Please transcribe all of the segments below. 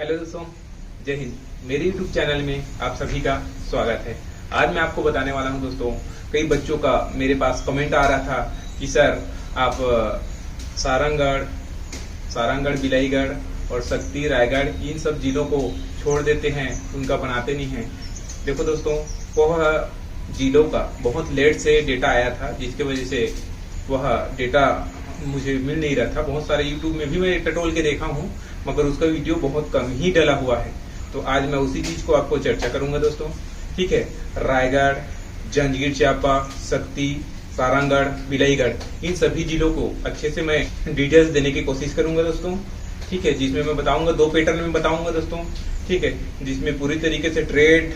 Hello दोस्तों, जय हिंद। मेरे YouTube चैनल में आप सभी का स्वागत है। आज मैं आपको बताने वाला हूं दोस्तों, कई बच्चों का मेरे पास कमेंट आ रहा था कि सर आप सारंगगढ़ सारंगगढ़ बिलाईगढ़ और शक्ति रायगढ़ इन सब जिलों को छोड़ देते हैं, उनका बनाते नहीं हैं। देखो दोस्तों, वह जिलों का बहुत लेट से डेटा आया था, जिसकी वजह से वह डेटा मुझे मिल नहीं रहा था। बहुत सारे YouTube में भी मैं टटोल के देखा हूँ, मगर उसका वीडियो बहुत कम ही डला हुआ है। तो आज मैं उसी चीज को आपको चर्चा करूंगा दोस्तों। ठीक है, रायगढ़, जांजगीर चांपा, शक्ति, सारंगगढ़, बिलाईगढ़ इन सभी जिलों को अच्छे से मैं डिटेल्स देने की कोशिश करूंगा दोस्तों। ठीक है, जिसमें मैं बताऊंगा, दो पैटर्न में बताऊंगा दोस्तों। ठीक है, जिसमें पूरी तरीके से ट्रेड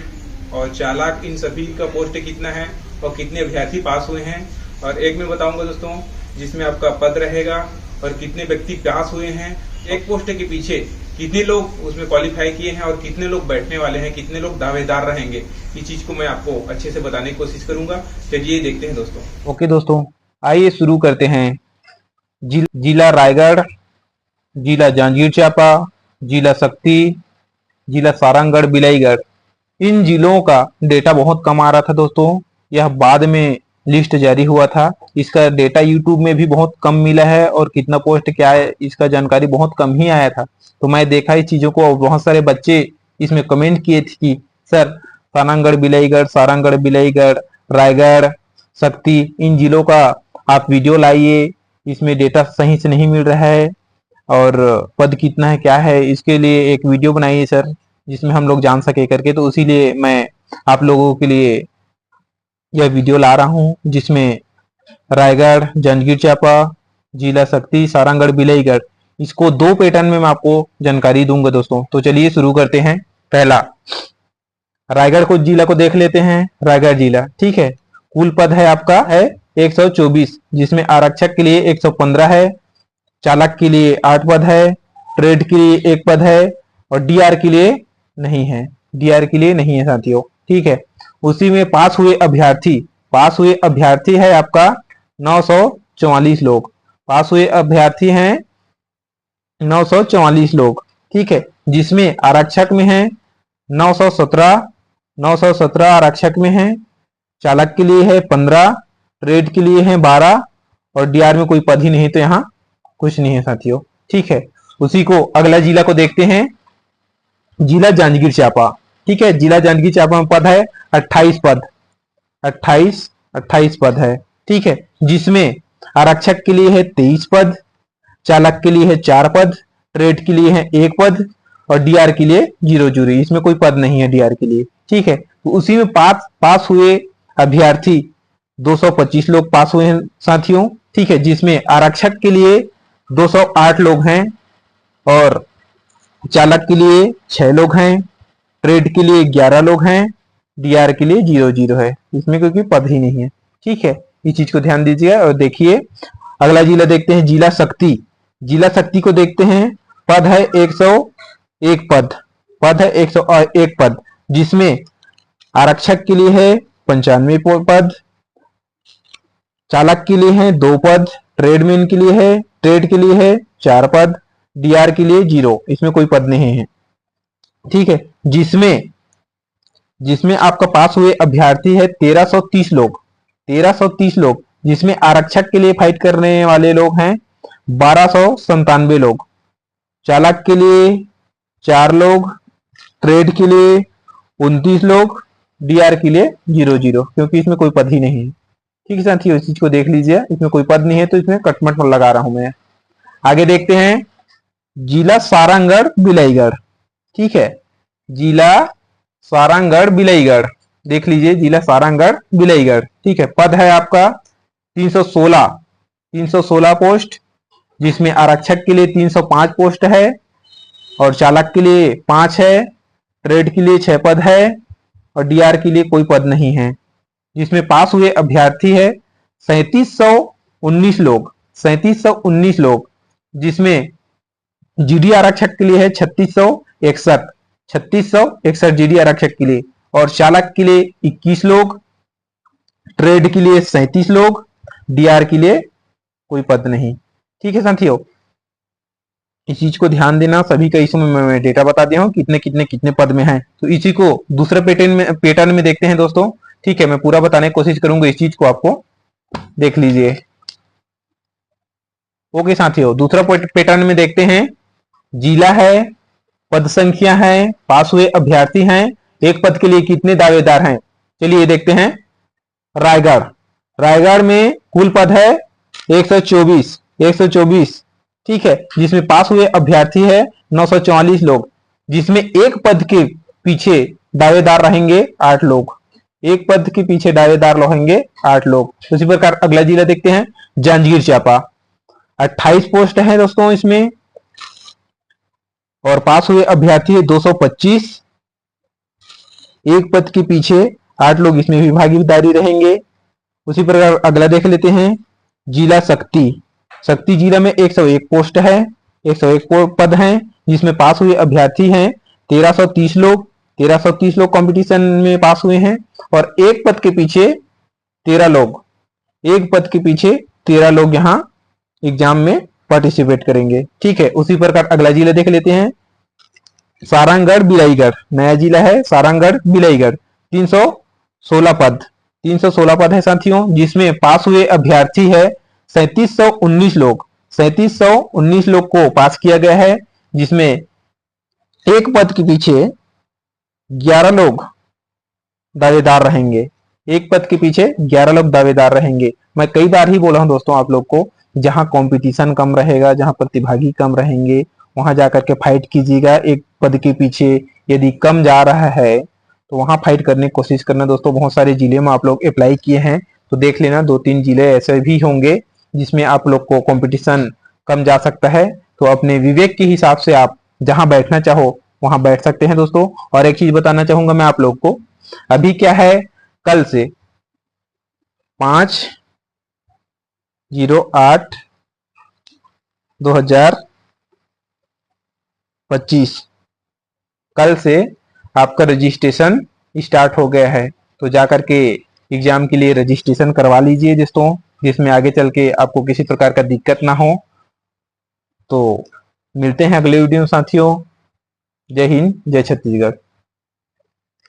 और चालाक इन सभी का पोस्ट कितना है और कितने अभ्यर्थी पास हुए हैं, और एक में बताऊंगा दोस्तों जिसमें आपका पद रहेगा और कितने व्यक्ति पास हुए हैं, एक पोस्ट के पीछे कितने लोग उसमें क्वालिफाई किए हैं और कितने लोग बैठने वाले हैं, कितने लोग दावेदार रहेंगे। इस चीज को मैं आपको अच्छे से बताने की कोशिश करूंगा। चलिए देखते हैं दोस्तों। ओके दोस्तों, आइए शुरू करते हैं। जिला रायगढ़, जिला जांजगीर चांपा, जिला शक्ति, जिला सारंगगढ़ बिलाईगढ़, इन जिलों का डेटा बहुत कम आ रहा था दोस्तों। यह बाद में लिस्ट जारी हुआ था। इसका डेटा यूट्यूब में भी बहुत कम मिला है और कितना पोस्ट क्या है इसका जानकारी बहुत कम ही आया था। तो मैं देखा इस चीजों को, बहुत सारे बच्चे इसमें कमेंट किए थे कि सर सारंगगढ़ बिलाईगढ़, रायगढ़, शक्ति इन जिलों का आप वीडियो लाइए, इसमें डेटा सही से नहीं मिल रहा है और पद कितना है क्या है, इसके लिए एक वीडियो बनाइए सर, जिसमें हम लोग जान सके करके। तो इसीलिए मैं आप लोगों के लिए यह वीडियो ला रहा हूँ, जिसमें रायगढ़, जांजगीर चांपा, जिला शक्ति, सारंगगढ़ बिलाईगढ़, इसको दो पैटर्न में मैं आपको जानकारी दूंगा दोस्तों। तो चलिए शुरू करते हैं। पहला, रायगढ़ को जिला को देख लेते हैं। रायगढ़ जिला, ठीक है, कुल पद है आपका है 124, जिसमें आरक्षक के लिए 115 है, चालक के लिए 8 पद है, ट्रेड के लिए 1 पद है और डीआर के लिए नहीं है। डीआर के लिए नहीं है साथियों, ठीक है। उसी में पास हुए अभ्यर्थी है आपका 944 लोग। पास हुए अभ्यर्थी हैं 944 लोग, ठीक है, जिसमें आरक्षक में है 917 आरक्षक में है, चालक के लिए है 15, ट्रेड के लिए है 12 और डीआर में कोई पद ही नहीं, तो यहाँ कुछ नहीं है साथियों, ठीक है। उसी को अगला जिला को देखते हैं, जिला जांजगीर चांपा, ठीक है। जिला जांजगीर चांपा में पद है 28 पद, 28 पद है, ठीक है, जिसमें आरक्षक के लिए है 23 पद, चालक के लिए है 4 पद, ट्रेड के लिए है 1 पद और डीआर के लिए 0, इसमें कोई पद नहीं है डीआर के लिए, ठीक है। तो उसी में पास हुए अभ्यर्थी 225 लोग पास हुए हैं साथियों, ठीक है, जिसमें आरक्षक के लिए 208 लोग हैं और चालक के लिए 6 लोग हैं, ट्रेड के लिए 11 लोग हैं, डीआर के लिए 0 है, इसमें क्योंकि पद ही नहीं है, ठीक है। इस चीज को ध्यान दीजिएगा और देखिए। अगला जिला देखते हैं, जिला शक्ति। जिला शक्ति को देखते हैं, पद है 101 पद है 101 पद, जिसमें आरक्षक के लिए है 95 पद, चालक के लिए है 2 पद, ट्रेड के लिए है 4 पद, डीआर के लिए 0, इसमें कोई पद नहीं है, ठीक है। जिसमें आपका पास हुए अभ्यर्थी है 1330 लोग, जिसमें आरक्षक के लिए फाइट करने वाले लोग हैं 1297 लोग, चालक के लिए 4 लोग, ट्रेड के लिए 29 लोग, डीआर के लिए 0, क्योंकि इसमें कोई पद ही नहीं है, ठीक है साथियों। इस चीज को देख लीजिए, इसमें कोई पद नहीं है तो इसमें कटमट लगा रहा हूं मैं। आगे देखते हैं, जिला सारंगगढ़ बिलाईगढ़, ठीक है, जिला सारंगगढ़ बिलाईगढ़, देख लीजिए, जिला सारंगगढ़ बिलाईगढ़, ठीक है। पद है आपका 316 पोस्ट, जिसमें आरक्षक के लिए 305 पोस्ट है और चालक के लिए 5 है, ट्रेड के लिए 6 पद है और डीआर के लिए कोई पद नहीं है, जिसमें पास हुए अभ्यर्थी है 3719 लोग, जिसमें जीडी आरक्षक के लिए है 3661 जीडी आरक्षक के लिए और चालक के लिए 21 लोग, ट्रेड के लिए 37 लोग, डीआर के लिए कोई पद नहीं, ठीक है साथियों। इस चीज को ध्यान देना। सभी का इसमें मैं डेटा बता दिया हूँ कितने कितने कितने पद में है। तो इसी को दूसरे पैटर्न में देखते हैं दोस्तों। ठीक है, मैं पूरा बताने की कोशिश करूंगा इस चीज को, आपको देख लीजिए। ओके साथियों, दूसरा पैटर्न में देखते हैं। जिला है, पद संख्या है, पास हुए अभ्यर्थी हैं, एक पद के लिए कितने दावेदार हैं। चलिए देखते हैं। रायगढ़, रायगढ़ में कुल पद है 124, 124। ठीक है, जिसमें पास हुए अभ्यर्थी है 944 लोग, जिसमें एक पद के पीछे दावेदार रहेंगे 8 लोग। एक पद के पीछे दावेदार रहेंगे 8 लोग। उसी प्रकार अगला जिला देखते हैं। जांजगीर चांपा, 28 पोस्ट है दोस्तों इसमें, और पास हुए अभ्यर्थी है 225। एक पद के पीछे 8 लोग इसमें भी भागीदारी रहेंगे। उसी प्रकार अगला देख लेते हैं। जिला शक्ति, शक्ति जिला में 101 पोस्ट है, 101 पद हैं, जिसमें पास हुए अभ्यर्थी हैं 1330 लोग। 1330 लोग कंपटीशन में पास हुए हैं, और एक पद के पीछे 13 लोग, एक पद के पीछे 13 लोग यहाँ एग्जाम में पार्टिसिपेट करेंगे। ठीक है, उसी प्रकार अगला जिला देख लेते हैं। सारंगगढ़ बिलाईगढ़, नया जिला है सारंगगढ़ बिलाईगढ़। 316 पद, 316 पद है साथियों, जिसमें पास हुए अभ्यर्थी है 3719 लोग। 3719 लोग को पास किया गया है, जिसमें एक पद के पीछे 11 लोग दावेदार रहेंगे। एक पद के पीछे 11 लोग दावेदार रहेंगे। मैं कई बार ही बोला हूं दोस्तों आप लोग को, जहां कंपटीशन कम रहेगा, जहां प्रतिभागी कम रहेंगे, वहां जाकर के फाइट कीजिएगा। एक पद के पीछे यदि कम जा रहा है तो वहां फाइट करने की कोशिश करना दोस्तों। बहुत सारे जिले में आप लोग अप्लाई किए हैं, तो देख लेना 2-3 जिले ऐसे भी होंगे जिसमें आप लोग को कंपटीशन कम जा सकता है। तो अपने विवेक के हिसाब से आप जहां बैठना चाहो वहां बैठ सकते हैं दोस्तों। और एक चीज बताना चाहूंगा मैं आप लोग को, अभी क्या है, कल से 5/08/2025 कल से आपका रजिस्ट्रेशन स्टार्ट हो गया है। तो जाकर के एग्जाम के लिए रजिस्ट्रेशन करवा लीजिए दोस्तों, जिसमें आगे चल के आपको किसी प्रकार का दिक्कत ना हो। तो मिलते हैं अगले वीडियो में साथियों। जय हिंद, जय छत्तीसगढ़।